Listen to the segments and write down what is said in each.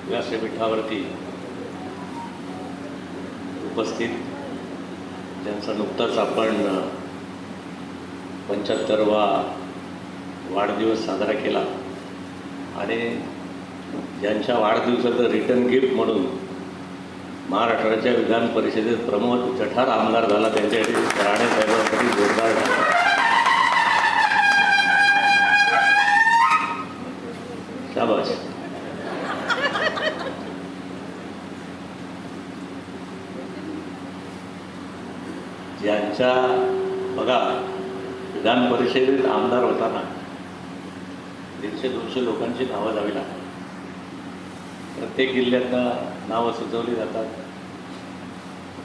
व्यासपीठावरती उपस्थित, ज्यांचा नुकताच आपण 75वा वाढदिवस साजरा केला आणि ज्यांच्या वाढदिवसाचं रिटर्न गिफ्ट म्हणून महाराष्ट्राच्या विधान परिषदेत प्रमोद जठार आमदार झाला, त्यांच्यासाठी राणे साहेबांसाठी जोरदार झाला. शाबास. ज्यांच्या बघा विधान परिषदेत आमदार होताना 150-200 लोकांची नावं द्यावी लागतात. प्रत्येक जिल्ह्यातनं नावं सुचवली जातात.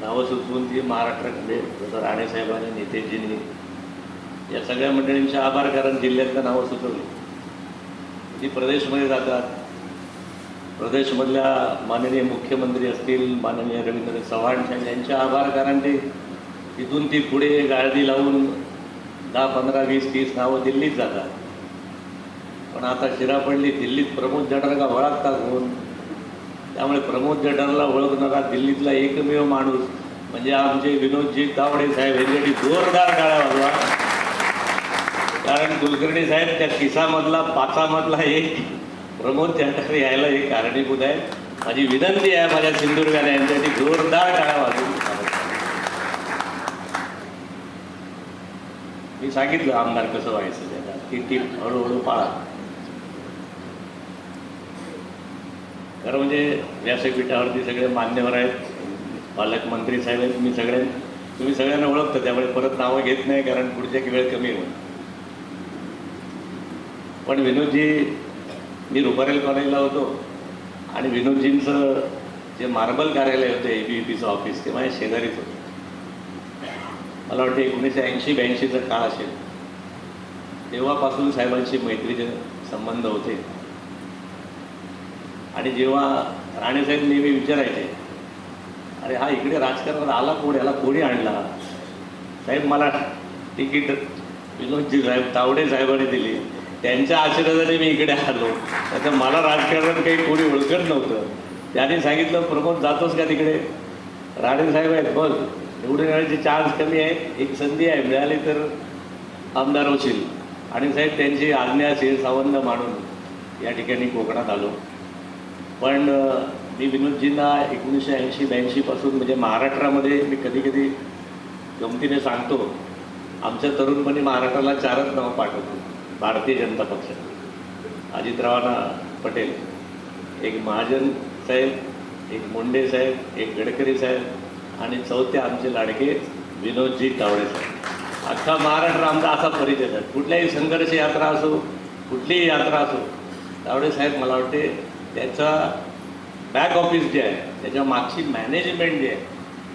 नावं सुचवून ती महाराष्ट्राकडे जसं राणेसाहेबांनी, नेतेजींनी या सगळ्या मंडळींचे आभार, कारण जिल्ह्यातनं नावं सुचवली ती प्रदेशमध्ये जातात. प्रदेशमधल्या माननीय मुख्यमंत्री असतील, माननीय रवींद्र चव्हाण साहेब, यांचे आभार, कारण ते तिथून ती पुढे गाळदी लावून 10, 15, 20, 30 नावं दिल्लीत जातात. पण आता शिरा पडली दिल्लीत प्रमोद जठार का ओळखतात म्हणून. त्यामुळे प्रमोद जठारला ओळखणारा दिल्लीतला एकमेव माणूस म्हणजे आमचे विनोदजी तावडे साहेब. यांच्यासाठी जोरदार टाळ्या वाजवा, कारण कुलकर्णी साहेब त्या किसामधला 5मधला एक प्रमोद जठार यायला एक कारणीभूत आहे. माझी विनंती आहे माझ्या सिंधुदुर्गाने यांच्यासाठी जोरदार टाळ्या वाजवून. मी सांगितलं आमदार कसं व्हायचं, त्याला ती हळूहळू पाळा. खरं म्हणजे व्यासपीठावरती सगळे मान्यवर आहेत, पालकमंत्री साहेब आहेत, तुम्ही सगळ्यांना ओळखतं, त्यामुळे परत नावं घेत नाही, कारण पुढच्या वेळ कमी होईल. पण विनोदजी, मी रुपारेल कॉलेजला होतो आणि विनोदजींचं जे मार्बल कार्यालय होतं ABVPचं ऑफिस, ते माझ्या शेजारीच होतं. मला वाटतं 1980-82चा काळ असेल. तेव्हापासून साहेबांशी मैत्रीचे संबंध होते. आणि जेव्हा राणेसाहेब नेहमी विचारायचे, अरे हा इकडे राजकारणात आला कोण, याला कोणी आणला? साहेब मला तिकीट विनोदजी साहेब तावडे साहेबांनी दिली, त्यांच्या आशीर्वादाने मी इकडे आलो. त्याचं मला राजकारणात काही कोणी ओळखत नव्हतं. त्यांनी सांगितलं, प्रमोद जातोस का तिकडे? राणेसाहेब आहेत, बघ निवडून येण्याचे चान्स कमी आहेत, एक संधी आहे, मिळाली तर आमदार होशील. आणि साहेब त्यांची आज्ञा सावंत मानून या ठिकाणी कोकणात आलो. पण मी विनोदजींना 1980-82पासून म्हणजे महाराष्ट्रामध्ये मी कधी कधी गमतीने सांगतो, आमच्या तरुणपणी महाराष्ट्राला 4च नावं पाठवतो. भारतीय जनता पक्ष, अजितरावांना पटेल, एक महाजन साहेब, एक मुंडे साहेब, एक गडकरी साहेब आणि चौथे आमचे लाडके विनोदजी तावडे साहेब. अख्खा महाराष्ट्र आमचा असा परिचय आहे. कुठल्याही संघर्ष यात्रा असो, कुठलीही यात्रा असो, तावडे साहेब मला वाटते त्याचा बॅक ऑफिस जे आहे, त्याच्या मागची मॅनेजमेंट जी आहे,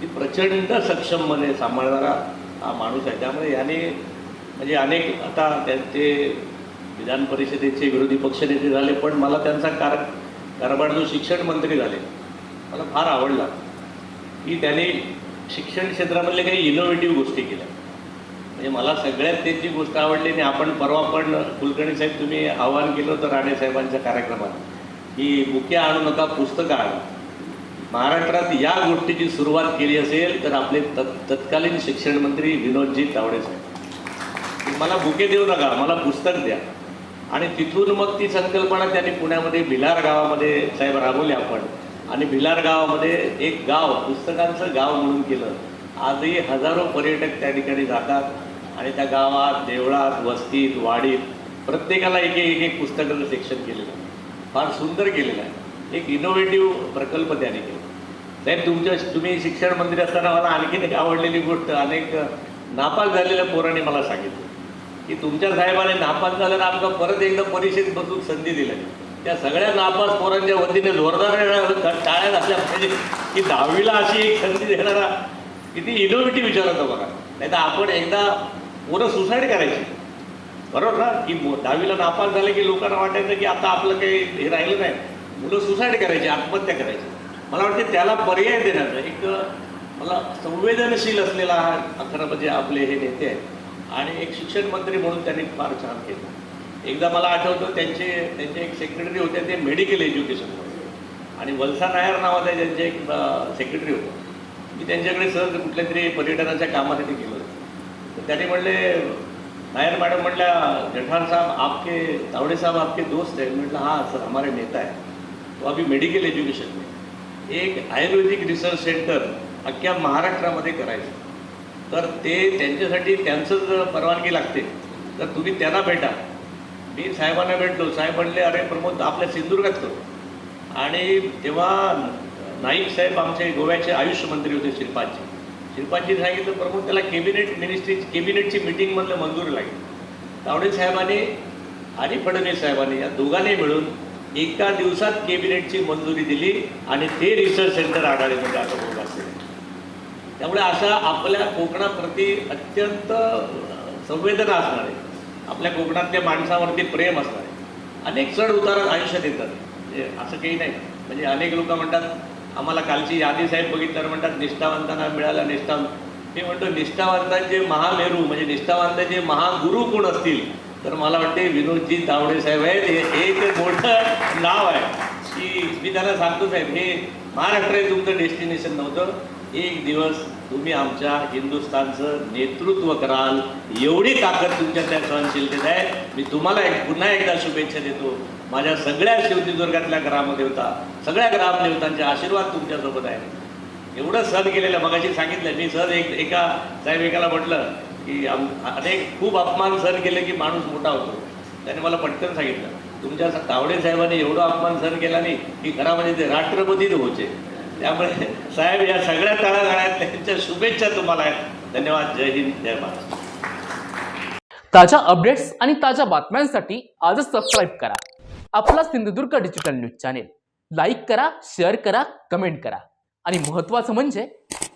ती प्रचंड सक्षममध्ये सांभाळणारा हा माणूस आहे. त्यामुळे याने म्हणजे अनेक, आता त्यांचे विधान परिषदेचे विरोधी पक्षनेते झाले, पण मला त्यांचा कारभार जो शिक्षण मंत्री झाले मला फार आवडला, की त्यांनी शिक्षण क्षेत्रामधले काही इनोव्हेटिव्ह गोष्टी केल्या. म्हणजे मला सगळ्यात त्यांची गोष्ट आवडली. आणि आपण परवा पण कुलकर्णी साहेब तुम्ही आवाहन केलं होतं राणेसाहेबांच्या कार्यक्रमात, की बुके आणू नका, पुस्तकं आणा. महाराष्ट्रात या गोष्टीची सुरुवात केली असेल तर आपले तत्कालीन शिक्षण मंत्री विनोदजी तावडे साहेब. मला बुके देऊ नका, मला पुस्तक द्या. आणि तिथून मग ती संकल्पना त्यांनी पुण्यामध्ये भिलार गावामध्ये साहेब राबवली आपण. आणि भिलार गावामध्ये एक गाव, पुस्तकांचं गाव म्हणून केलं. आजही हजारो पर्यटक त्या ठिकाणी जातात आणि त्या गावात, देवळात, वस्तीत, वाडीत प्रत्येकाला एक पुस्तकाचं सेक्शन केलेलं आहे. फार सुंदर केलेलं आहे. एक इनोव्हेटिव्ह प्रकल्प त्याने केला. साहेब तुम्ही शिक्षण मंत्री असताना मला आणखीन एक आवडलेली गोष्ट, अनेक नापास झालेल्या पोरांनी मला सांगितलं की तुमच्या साहेबाने नापास झाल्यानं आमचा परत एकदा परीक्षेत बसून संधी दिली. त्या सगळ्या नापास पोरांच्या वतीने जोरदार टाळ्या झाल्या पाहिजे, की 10वीला अशी एक संधी देणारा किती इनोव्हेटिव्ह विचार होता बघा. नाही तर आपण एकदा पोरं सुसाईड करायची, बरोबर ना, की 10वीला नापास झाले की लोकांना वाटायचं की आता आपलं काही हे राहिलं नाही, मुलं सुसाईड करायची, आत्महत्या करायची. मला वाटते त्याला पर्याय देण्याचं एक, मला संवेदनशील असलेला हा 11 म्हणजे आपले हे नेते आहेत. आणि एक शिक्षण मंत्री म्हणून त्यांनी फार छान केलं. एकदा मला आठवतं त्यांचे एक सेक्रेटरी होते, ते मेडिकल एज्युकेशनमध्ये. आणि वलसा नायर नावाचे त्यांचे एक सेक्रेटरी होते. मी त्यांच्याकडे सहज कुठल्या तरी पर्यटनाच्या कामासाठी गेलो होतो. तर त्यांनी म्हणले, नायर मॅडम म्हटल्या, जठार साहब आपके, तावड़े साहब आपके दोस्त है. म्हटलं हाँ सर हमारे नेता है. तो अभी मेडिकल एज्युकेशन में एक आयुर्वेदिक रिसर्च सेंटर अख्ख्या महाराष्ट्रामध्ये करायचं. तर ते त्यांच्यासाठी त्यांचंच परवानगी लागते. तर तुम्ही त्यांना भेटा. मी साहेबांना भेटलो. साहेब म्हणले, अरे प्रमोद आपल्या सिंधुदुर्गात करू. आणि तेव्हा नाईक साहेब आमचे गोव्याचे आयुष मंत्री होते श्रीपादजी. श्रीपादजी सांगितलं, प्रमोद त्याला कॅबिनेटची मिटिंगमधलं मंजुरी लागली. तावडे साहेबांनी आणि फडणवीस साहेबांनी या दोघांनी मिळून एका दिवसात कॅबिनेटची मंजुरी दिली आणि ते रिसर्च सेंटर आढाडीमध्ये आता होत असते. त्यामुळे अशा आपल्या कोकणाप्रती अत्यंत संवेदना असणारे, आपल्या कोकणातल्या माणसावरती प्रेम असणारे अनेक चढ उतार आयुष्यात येतात. म्हणजे असं काही नाही. म्हणजे अनेक लोक म्हणतात, आम्हाला कालची यादी साहेब बघितल्यावर म्हणतात निष्ठावंतांना मिळाला निष्ठावंत. मी म्हणतो निष्ठावंतांचे महामेरू म्हणजे निष्ठावंतांचे महागुरू कोण असतील तर मला वाटते विनोदजी तावडे साहेब आहेत. हे एक मोठं नाव आहे की मी त्यांना सांगतो, साहेब हे महाराष्ट्र हे तुमचं डेस्टिनेशन नव्हतं. एक दिवस तुम्ही आमच्या हिंदुस्थानचं नेतृत्व कराल एवढी ताकद तुमच्या त्या सहनशीलतेत आहे. मी तुम्हाला पुन्हा एकदा शुभेच्छा देतो. माझ्या सगळ्या सिंधुदुर्गातल्या ग्रामदेवता, सगळ्या ग्रामदेवतांचे आशीर्वाद तुमच्यासोबत आहे. एवढं सहन केलेलं मगाशी सांगितलं. मी सहज एका साहेब एकाला म्हटलं की अनेक खूप अपमान सहन केले की माणूस मोठा होतो. त्याने मला पटकन सांगितलं, तुमच्या तावडे साहेबांनी एवढं अपमान सहन केला नाही की घरामध्ये ते राष्ट्रपतीच होते. त्यामुळे साहेब या सगळ्या तळागाळात त्यांच्या शुभेच्छा तुम्हाला आहेत. धन्यवाद. जय हिंद, जय महाराष्ट्र. ताज्या अपडेट्स आणि ताज्या बातम्यांसाठी आजच सबस्क्राईब करा आपला Sindhudurg digital news channel. Like करा, शेअर करा, कमेंट करा आणि महत्त्वाचं म्हणजे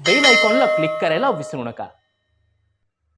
बेल आयकॉनला क्लिक करायला विसरू नका.